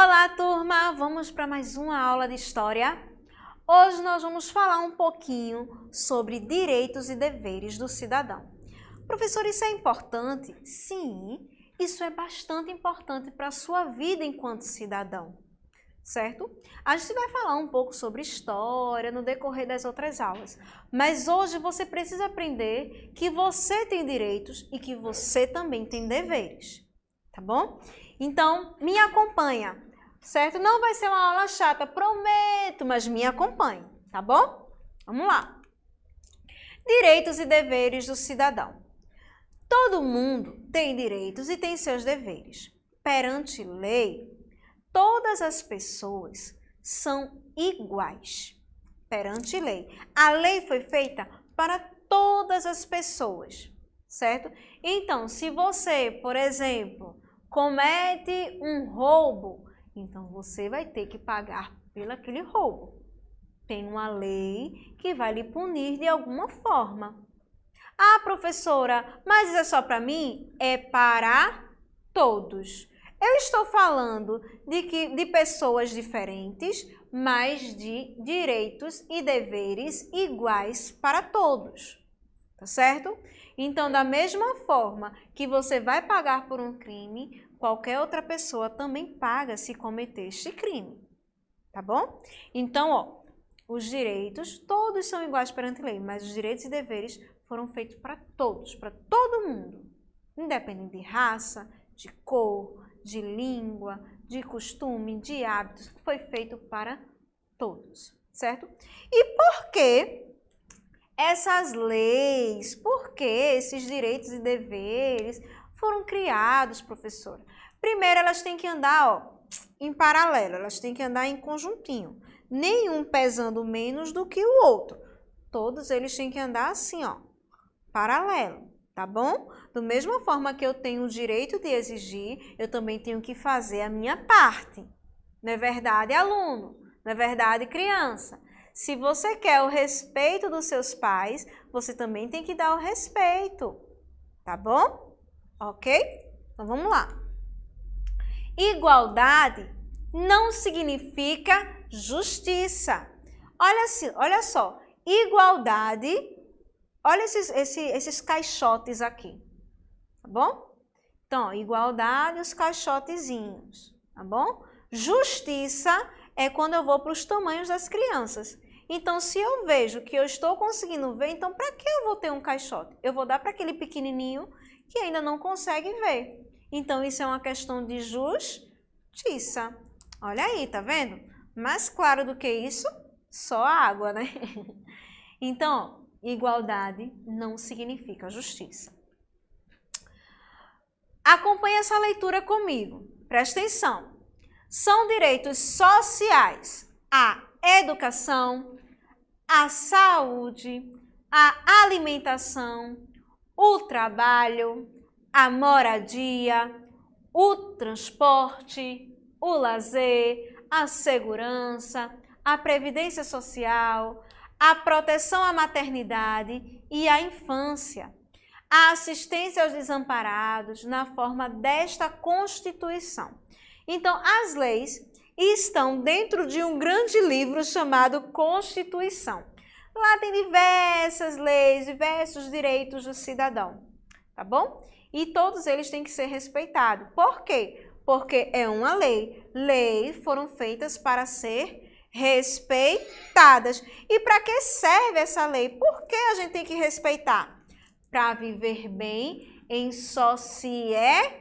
Olá, turma! Vamos para mais uma aula de História. Hoje nós vamos falar um pouquinho sobre direitos e deveres do cidadão. Professor, isso é importante? Sim, isso é bastante importante para a sua vida enquanto cidadão, certo? A gente vai falar um pouco sobre história no decorrer das outras aulas, mas hoje você precisa aprender que você tem direitos e que você também tem deveres, tá bom? Então, me acompanha, certo? Não vai ser uma aula chata, prometo, mas me acompanhe, tá bom? Vamos lá. Direitos e deveres do cidadão. Todo mundo tem direitos e tem seus deveres. Perante lei, todas as pessoas são iguais. Perante lei. A lei foi feita para todas as pessoas, certo? Então, se você, por exemplo, comete um roubo, então você vai ter que pagar pelo aquele roubo. Tem uma lei que vai lhe punir de alguma forma. Ah, professora, mas isso é só para mim? É para todos. Eu estou falando de pessoas diferentes, mas de direitos e deveres iguais para todos, tá certo? Então, da mesma forma que você vai pagar por um crime, qualquer outra pessoa também paga se cometer este crime, tá bom? Então, ó, os direitos, todos são iguais perante a lei, mas os direitos e deveres foram feitos para todos, para todo mundo, independente de raça, de cor, de língua, de costume, de hábitos, foi feito para todos, certo? E por que essas leis, por que esses direitos e deveres foram criados, professora? Primeiro, elas têm que andar, ó, em paralelo, elas têm que andar em conjuntinho, nenhum pesando menos do que o outro. Todos eles têm que andar assim, ó, paralelo, tá bom? Da mesma forma que eu tenho o direito de exigir, eu também tenho que fazer a minha parte. Não é verdade, aluno? Não é verdade, criança? Se você quer o respeito dos seus pais, você também tem que dar o respeito, tá bom? Ok? Então vamos lá. Igualdade não significa justiça. Olha só, igualdade, olha esses caixotes aqui, tá bom? Então, igualdade, os caixotezinhos, tá bom? Justiça é quando eu vou para os tamanhos das crianças. Então, se eu vejo que eu estou conseguindo ver, então para que eu vou ter um caixote? Eu vou dar para aquele pequenininho que ainda não consegue ver. Então, isso é uma questão de justiça. Olha aí, tá vendo? Mais claro do que isso, só água, né? Então, igualdade não significa justiça. Acompanhe essa leitura comigo. Presta atenção. São direitos sociais a educação, a saúde, a alimentação, o trabalho, a moradia, o transporte, o lazer, a segurança, a previdência social, a proteção à maternidade e à infância, a assistência aos desamparados na forma desta Constituição. Então, as leis estão dentro de um grande livro chamado Constituição. Lá tem diversas leis, diversos direitos do cidadão, tá bom? E todos eles têm que ser respeitados. Por quê? Porque é uma lei. Leis foram feitas para ser respeitadas. E para que serve essa lei? Por que a gente tem que respeitar? Para viver bem em sociedade,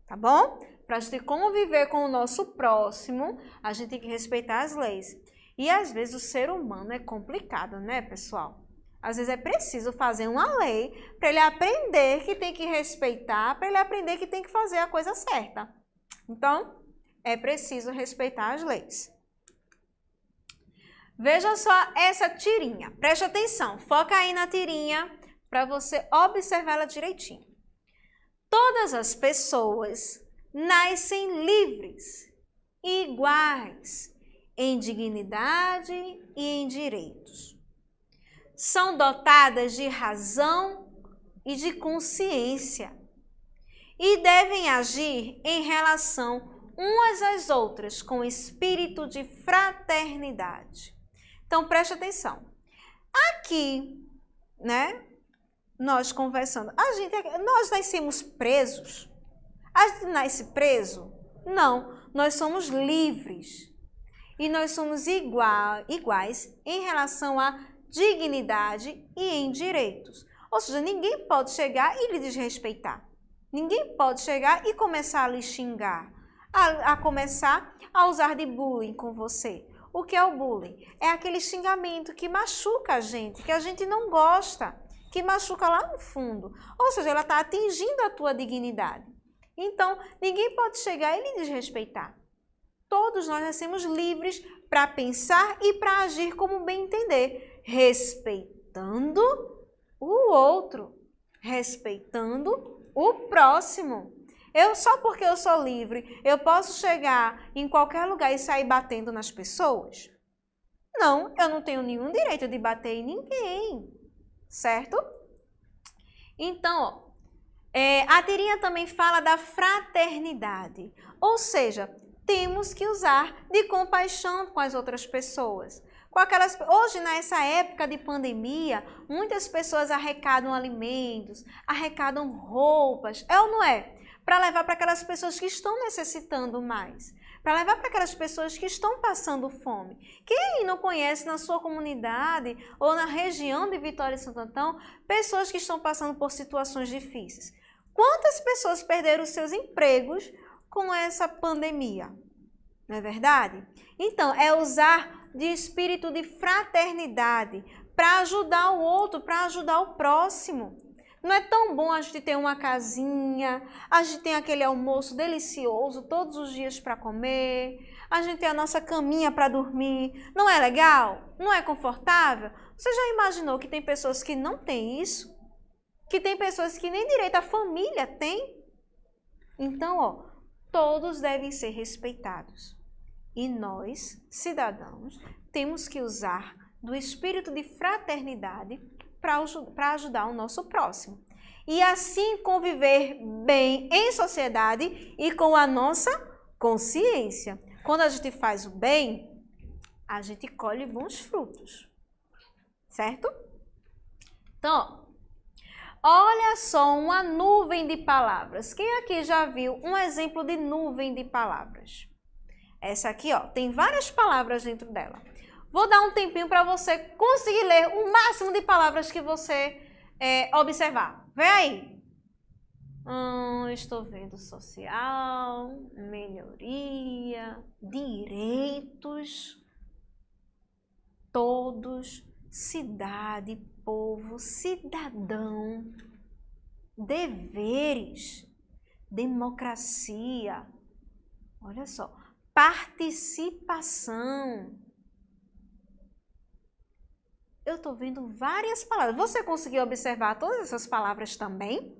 tá bom? Para a gente conviver com o nosso próximo, a gente tem que respeitar as leis. E às vezes o ser humano é complicado, né, pessoal? Às vezes é preciso fazer uma lei para ele aprender que tem que respeitar, para ele aprender que tem que fazer a coisa certa. Então, é preciso respeitar as leis. Veja só essa tirinha. Preste atenção, foca aí na tirinha para você observá-la direitinho. Todas as pessoas nascem livres, iguais, em dignidade e em direitos. São dotadas de razão e de consciência e devem agir em relação umas às outras com espírito de fraternidade. Então, preste atenção. Aqui, né, nós conversando, nós nascemos presos? A gente nasce preso? Não, nós somos livres. E nós somos iguais em relação à dignidade e em direitos. Ou seja, ninguém pode chegar e lhe desrespeitar. Ninguém pode chegar e começar a lhe xingar, a começar a usar de bullying com você. O que é o bullying? É aquele xingamento que machuca a gente, que a gente não gosta, que machuca lá no fundo. Ou seja, ela está atingindo a tua dignidade. Então, ninguém pode chegar e lhe desrespeitar. Todos nós nascemos livres para pensar e para agir como bem entender, respeitando o outro, respeitando o próximo. Só porque eu sou livre, eu posso chegar em qualquer lugar e sair batendo nas pessoas? Não, eu não tenho nenhum direito de bater em ninguém, certo? Então, ó, a tirinha também fala da fraternidade, ou seja, temos que usar de compaixão com as outras pessoas. Hoje, nessa época de pandemia, muitas pessoas arrecadam alimentos, arrecadam roupas, é ou não é? Para levar para aquelas pessoas que estão necessitando mais, para levar para aquelas pessoas que estão passando fome. Quem não conhece na sua comunidade ou na região de Vitória e Santo Antão, pessoas que estão passando por situações difíceis? Quantas pessoas perderam seus empregos com essa pandemia? Não é verdade? Então, é usar de espírito de fraternidade para ajudar o outro, para ajudar o próximo. Não é tão bom a gente ter uma casinha, a gente tem aquele almoço delicioso todos os dias para comer, a gente tem a nossa caminha para dormir. Não é legal? Não é confortável? Você já imaginou que tem pessoas que não têm isso? Que tem pessoas que nem direito à família têm? Então, ó, todos devem ser respeitados. E nós, cidadãos, temos que usar do espírito de fraternidade para ajudar o nosso próximo. E assim conviver bem em sociedade e com a nossa consciência. Quando a gente faz o bem, a gente colhe bons frutos. Certo? Então, olha só uma nuvem de palavras. Quem aqui já viu um exemplo de nuvem de palavras? Essa aqui, ó, tem várias palavras dentro dela. Vou dar um tempinho para você conseguir ler o máximo de palavras que você observar. Vê aí. Estou vendo social, melhoria, direitos, todos, cidade, povo, cidadão, deveres, democracia, olha só, participação. Eu estou vendo várias palavras. Você conseguiu observar todas essas palavras também?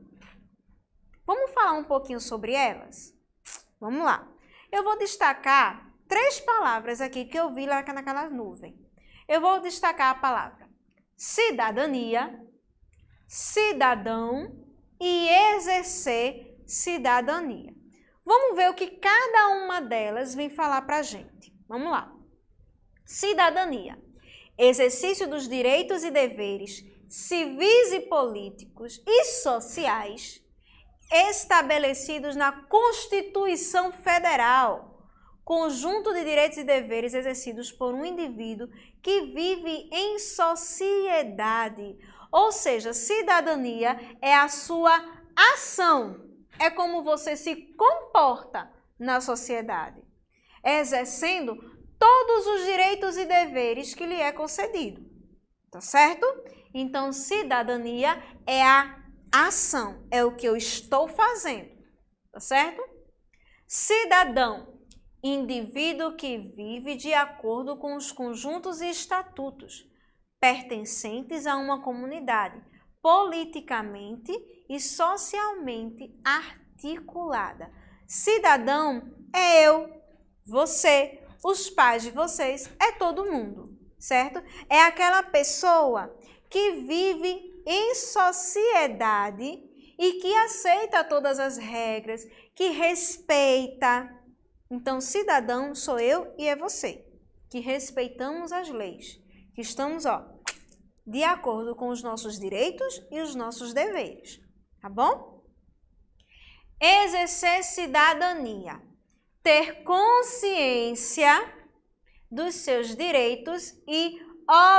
Vamos falar um pouquinho sobre elas? Vamos lá. Eu vou destacar 3 palavras aqui que eu vi lá naquela nuvem. Eu vou destacar a palavra cidadania, cidadão e exercer cidadania. Vamos ver o que cada uma delas vem falar para a gente. Vamos lá. Cidadania. Exercício dos direitos e deveres civis e políticos e sociais estabelecidos na Constituição Federal, conjunto de direitos e deveres exercidos por um indivíduo que vive em sociedade. Ou seja, cidadania é a sua ação, é como você se comporta na sociedade, exercendo todos os direitos e deveres que lhe é concedido, tá certo? Então, cidadania é a ação, é o que eu estou fazendo, tá certo? Cidadão, indivíduo que vive de acordo com os conjuntos e estatutos pertencentes a uma comunidade politicamente e socialmente articulada. Cidadão é eu, você, os pais de vocês, é todo mundo, certo? É aquela pessoa que vive em sociedade e que aceita todas as regras, que respeita, Então, cidadão sou eu e é você, que respeitamos as leis, que estamos, de acordo com os nossos direitos e os nossos deveres, tá bom? Exercer cidadania, ter consciência dos seus direitos e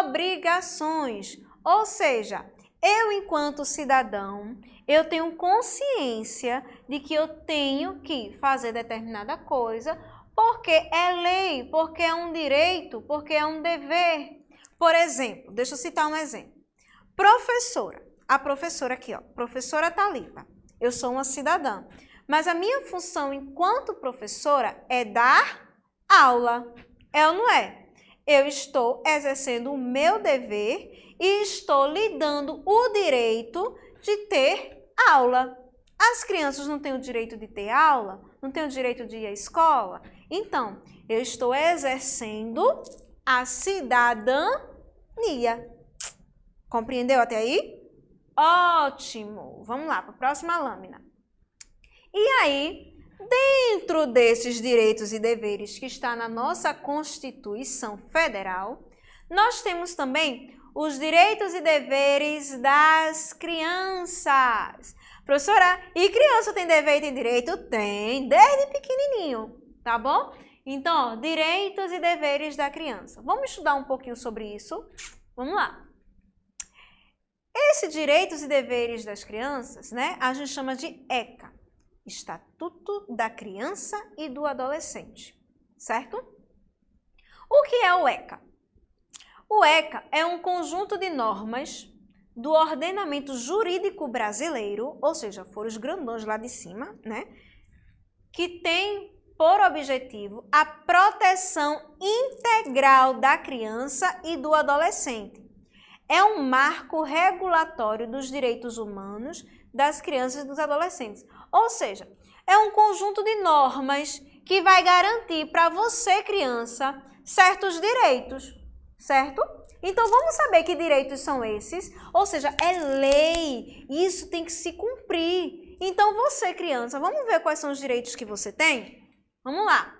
obrigações, ou seja, eu, enquanto cidadão, eu tenho consciência de que eu tenho que fazer determinada coisa porque é lei, porque é um direito, porque é um dever. Por exemplo, deixa eu citar um exemplo. Professora, a professora aqui, professora Thalita, eu sou uma cidadã, mas a minha função enquanto professora é dar aula, é ou não é? Eu estou exercendo o meu dever e estou lhe dando o direito de ter aula. As crianças não têm o direito de ter aula? Não têm o direito de ir à escola? Então, eu estou exercendo a cidadania. Compreendeu até aí? Ótimo! Vamos lá para a próxima lâmina. E aí, dentro desses direitos e deveres que está na nossa Constituição Federal, nós temos também os direitos e deveres das crianças. Professora, e criança tem dever e tem direito? Tem, desde pequenininho, tá bom? Então, direitos e deveres da criança. Vamos estudar um pouquinho sobre isso? Vamos lá. Esses direitos e deveres das crianças, né, a gente chama de ECA, Estatuto da Criança e do Adolescente, certo? O que é o ECA? O ECA é um conjunto de normas do ordenamento jurídico brasileiro, ou seja, foram os grandões lá de cima, né? Que tem por objetivo a proteção integral da criança e do adolescente. É um marco regulatório dos direitos humanos das crianças e dos adolescentes. Ou seja, é um conjunto de normas que vai garantir para você, criança, certos direitos. Certo? Então, vamos saber que direitos são esses, ou seja, é lei, isso tem que se cumprir. Então, você, criança, vamos ver quais são os direitos que você tem? Vamos lá.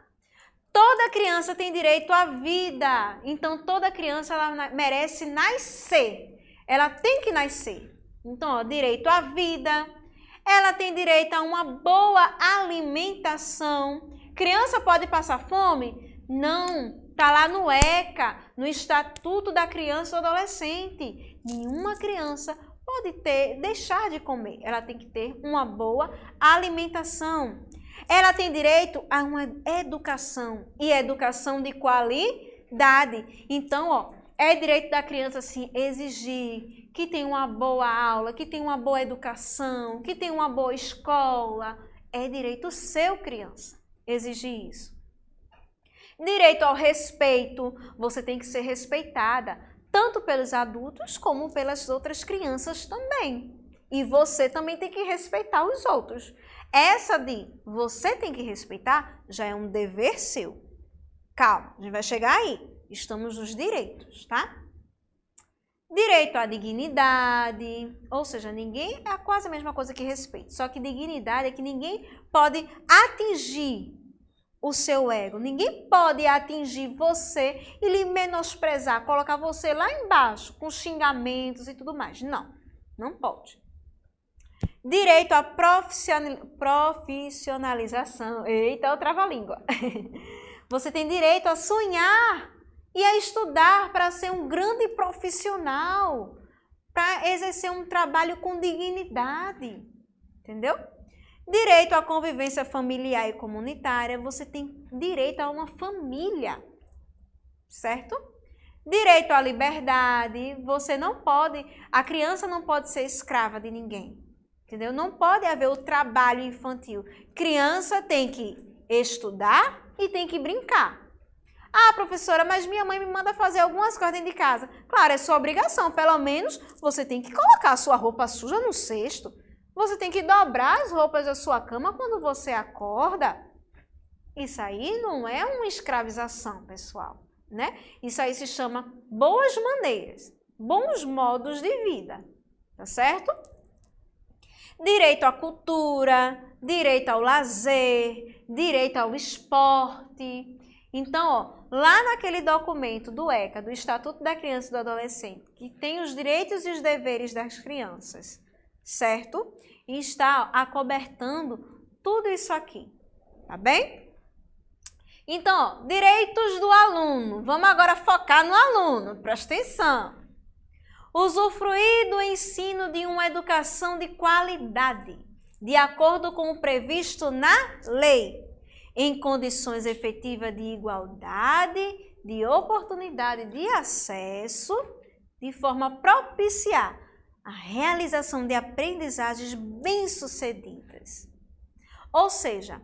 Toda criança tem direito à vida, então toda criança ela merece nascer, ela tem que nascer. Então, direito à vida, ela tem direito a uma boa alimentação. Criança pode passar fome? Não. Está lá no ECA, no Estatuto da Criança e do Adolescente. Nenhuma criança pode deixar de comer. Ela tem que ter uma boa alimentação. Ela tem direito a uma educação. E educação de qualidade. Então, é direito da criança, sim, exigir que tenha uma boa aula, que tenha uma boa educação, que tenha uma boa escola. É direito seu, criança, exigir isso. Direito ao respeito, você tem que ser respeitada, tanto pelos adultos como pelas outras crianças também. E você também tem que respeitar os outros. Essa de você tem que respeitar já é um dever seu. Calma, a gente vai chegar aí. Estamos nos direitos, tá? Direito à dignidade, ou seja, ninguém é quase a mesma coisa que respeito. Só que dignidade é que ninguém pode atingir o seu ego. Ninguém pode atingir você e lhe menosprezar, colocar você lá embaixo com xingamentos e tudo mais. Não, não pode. Direito à profissionalização. Eita, eu trava-língua. Você tem direito a sonhar e a estudar para ser um grande profissional, para exercer um trabalho com dignidade. Entendeu? Direito à convivência familiar e comunitária, você tem direito a uma família, certo? Direito à liberdade, você não pode, a criança não pode ser escrava de ninguém, entendeu? Não pode haver o trabalho infantil. Criança tem que estudar e tem que brincar. Ah, professora, mas minha mãe me manda fazer algumas coisas dentro de casa. Claro, é sua obrigação, pelo menos você tem que colocar a sua roupa suja no cesto. Você tem que dobrar as roupas da sua cama quando você acorda. Isso aí não é uma escravização, pessoal, né? Isso aí se chama boas maneiras, bons modos de vida, tá certo? Direito à cultura, direito ao lazer, direito ao esporte. Então, ó, lá naquele documento do ECA, do Estatuto da Criança e do Adolescente, que tem os direitos e os deveres das crianças, certo? E está acobertando tudo isso aqui, tá bem? Então, ó, direitos do aluno. Vamos agora focar no aluno, presta atenção. Usufruir do ensino de uma educação de qualidade, de acordo com o previsto na lei, em condições efetivas de igualdade, de oportunidade de acesso, de forma a propiciar a realização de aprendizagens bem-sucedidas. Ou seja,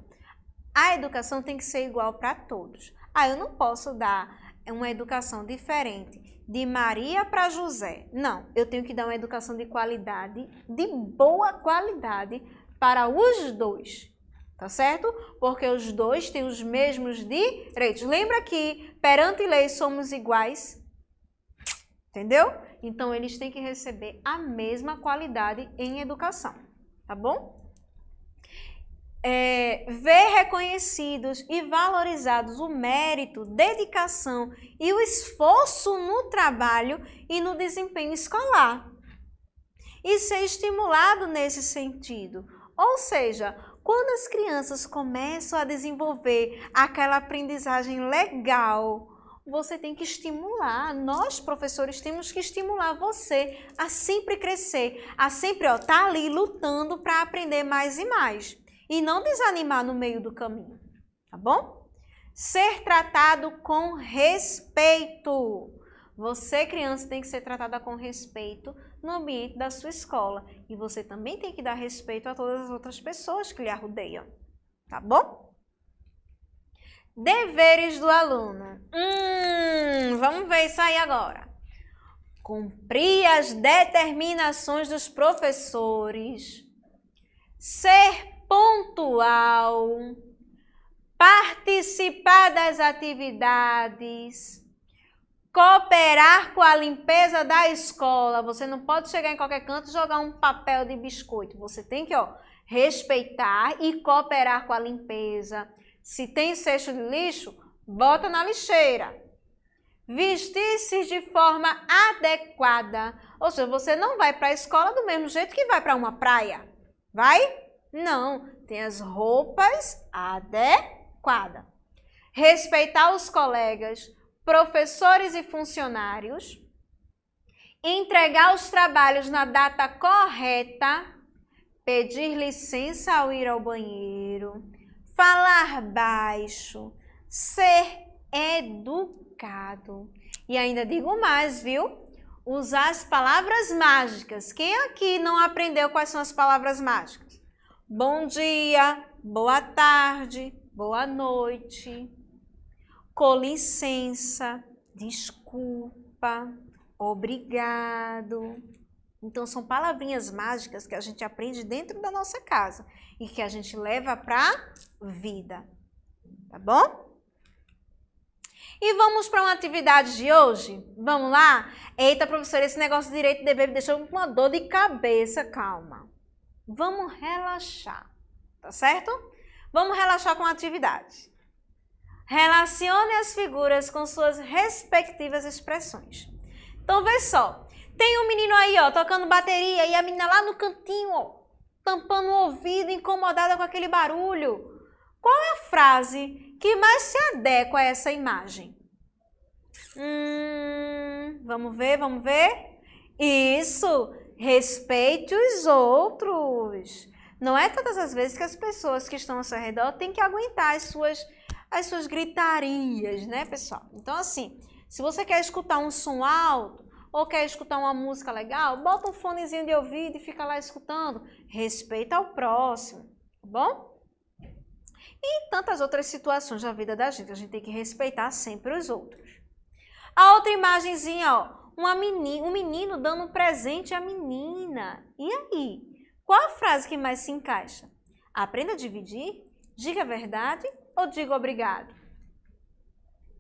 a educação tem que ser igual para todos. Eu não posso dar uma educação diferente de Maria para José. Não, eu tenho que dar uma educação de qualidade, de boa qualidade para os dois. Tá certo? Porque os dois têm os mesmos direitos. Lembra que perante lei somos iguais? Entendeu? Então, eles têm que receber a mesma qualidade em educação. Tá bom? Ver reconhecidos e valorizados o mérito, dedicação e o esforço no trabalho e no desempenho escolar. E ser estimulado nesse sentido. Ou seja, quando as crianças começam a desenvolver aquela aprendizagem legal, você tem que estimular. Nós, professores, temos que estimular você a sempre crescer, a sempre estar ali lutando para aprender mais e mais. E não desanimar no meio do caminho, tá bom? Ser tratado com respeito. Você, criança, tem que ser tratada com respeito no ambiente da sua escola. E você também tem que dar respeito a todas as outras pessoas que lhe arrodeiam. Tá bom? Deveres do aluno. Vamos ver isso aí agora. Cumprir as determinações dos professores. Ser pontual. Participar das atividades. Cooperar com a limpeza da escola. Você não pode chegar em qualquer canto e jogar um papel de biscoito. Você tem que, respeitar e cooperar com a limpeza. Se tem cesto de lixo, bota na lixeira. Vestir-se de forma adequada. Ou seja, você não vai para a escola do mesmo jeito que vai para uma praia. Vai? Não. Tem as roupas adequadas. Respeitar os colegas, professores e funcionários, entregar os trabalhos na data correta, pedir licença ao ir ao banheiro, falar baixo, ser educado. E ainda digo mais, viu? Usar as palavras mágicas. Quem aqui não aprendeu quais são as palavras mágicas? Bom dia, boa tarde, boa noite. Com licença, desculpa, obrigado. Então, são palavrinhas mágicas que a gente aprende dentro da nossa casa e que a gente leva para a vida. Tá bom? E vamos para uma atividade de hoje? Vamos lá? Eita, professora, esse negócio de direito e dever me deixou com uma dor de cabeça. Calma. Vamos relaxar, tá certo? Vamos relaxar com a atividade. Relacione as figuras com suas respectivas expressões. Então, vê só. Tem um menino aí, tocando bateria e a menina lá no cantinho, tampando o ouvido, incomodada com aquele barulho. Qual é a frase que mais se adequa a essa imagem? Vamos ver. Isso, respeite os outros. Não é todas as vezes que as pessoas que estão ao seu redor têm que aguentar as suas gritarias, né, pessoal? Então, assim, se você quer escutar um som alto ou quer escutar uma música legal, bota um fonezinho de ouvido e fica lá escutando. Respeita o próximo, tá bom? E em tantas outras situações da vida da gente, a gente tem que respeitar sempre os outros. A outra imagenzinha, um menino dando um presente à menina. E aí? Qual a frase que mais se encaixa? Aprenda a dividir, diga a verdade ou diga obrigado?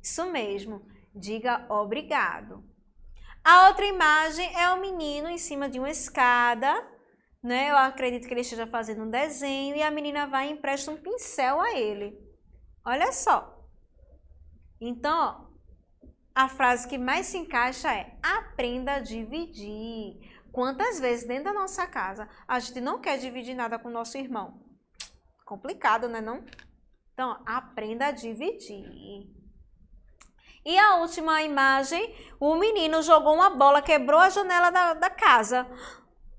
Isso mesmo, diga obrigado. A outra imagem é o menino em cima de uma escada, né? Eu acredito que ele esteja fazendo um desenho e a menina vai e empresta um pincel a ele. Olha só. Então, ó, a frase que mais se encaixa é: aprenda a dividir. Quantas vezes dentro da nossa casa a gente não quer dividir nada com o nosso irmão? Complicado, né, não? Então, ó, aprenda a dividir. E a última imagem, o menino jogou uma bola, quebrou a janela da casa.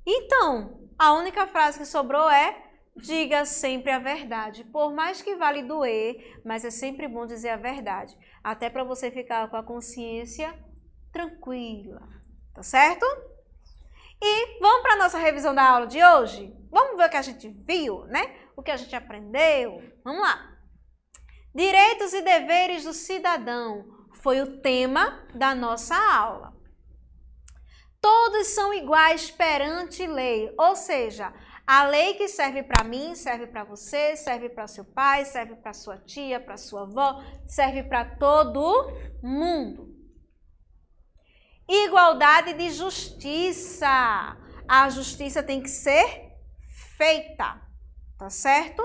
Então, a única frase que sobrou é: diga sempre a verdade. Por mais que vale doer, mas é sempre bom dizer a verdade. Até para você ficar com a consciência tranquila. Tá certo? E vamos para a nossa revisão da aula de hoje? Vamos ver o que a gente viu, né? O que a gente aprendeu? Vamos lá. Direitos e deveres do cidadão foi o tema da nossa aula. Todos são iguais perante lei, ou seja, a lei que serve para mim, serve para você, serve para seu pai, serve para sua tia, para sua avó, serve para todo mundo. Igualdade de justiça. A justiça tem que ser feita, tá certo?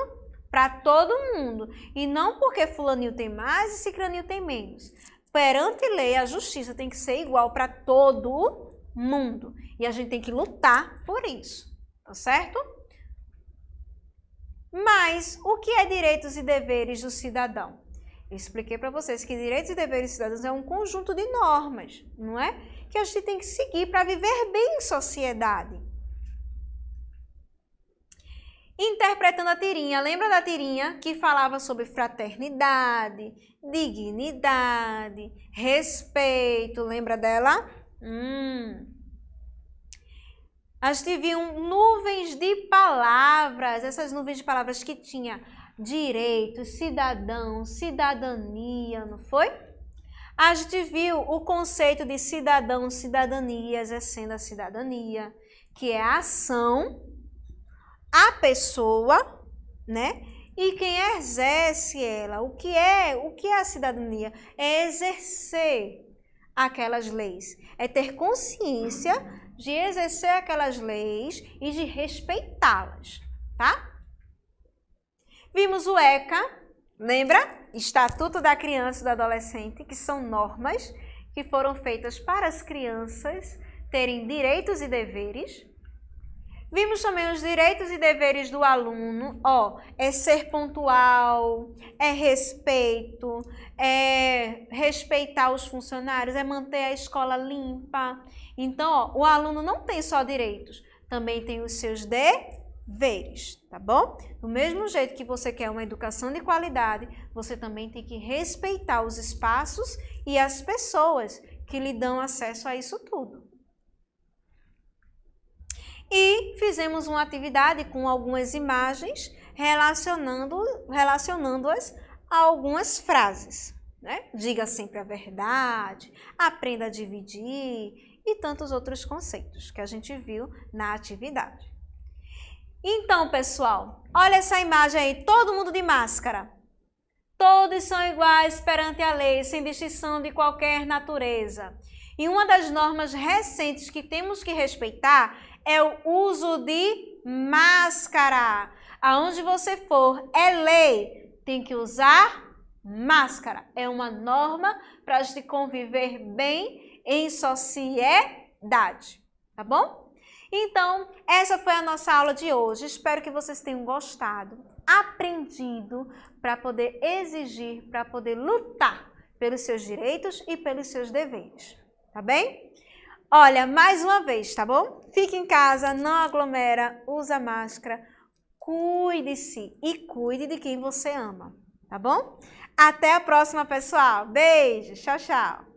Para todo mundo. E não porque fulaninho tem mais e cicraninho tem menos. Perante lei, a justiça tem que ser igual para todo mundo. E a gente tem que lutar por isso, tá certo? Mas o que é direitos e deveres do cidadão? Eu expliquei para vocês que direitos e deveres do cidadão é um conjunto de normas, não é? Que a gente tem que seguir para viver bem em sociedade. Interpretando a tirinha, lembra da tirinha que falava sobre fraternidade, dignidade, respeito, lembra dela? A gente viu nuvens de palavras, essas nuvens de palavras que tinha direito, cidadão, cidadania, não foi? A gente viu o conceito de cidadão, cidadania, exercendo a cidadania, que é a ação, a pessoa, né? E quem exerce ela, o que é a cidadania? É exercer aquelas leis, é ter consciência de exercer aquelas leis e de respeitá-las, tá? Vimos o ECA, lembra? Estatuto da Criança e do Adolescente, que são normas que foram feitas para as crianças terem direitos e deveres. Vimos também os direitos e deveres do aluno, ó, é ser pontual, é respeito, é respeitar os funcionários, é manter a escola limpa. Então, ó, o aluno não tem só direitos, também tem os seus deveres, tá bom? Do mesmo jeito que você quer uma educação de qualidade, você também tem que respeitar os espaços e as pessoas que lhe dão acesso a isso tudo. E fizemos uma atividade com algumas imagens relacionando-as a algumas frases, né? Diga sempre a verdade, aprenda a dividir e tantos outros conceitos que a gente viu na atividade. Então, pessoal, olha essa imagem aí, todo mundo de máscara. Todos são iguais perante a lei, sem distinção de qualquer natureza. E uma das normas recentes que temos que respeitar é o uso de máscara. Aonde você for, é lei, tem que usar máscara. É uma norma para a gente conviver bem em sociedade, tá bom? Então, essa foi a nossa aula de hoje. Espero que vocês tenham gostado, aprendido para poder exigir, para poder lutar pelos seus direitos e pelos seus deveres, tá bem? Olha, mais uma vez, tá bom? Fique em casa, não aglomera, usa máscara, cuide-se e cuide de quem você ama, tá bom? Até a próxima, pessoal. Beijo, tchau, tchau.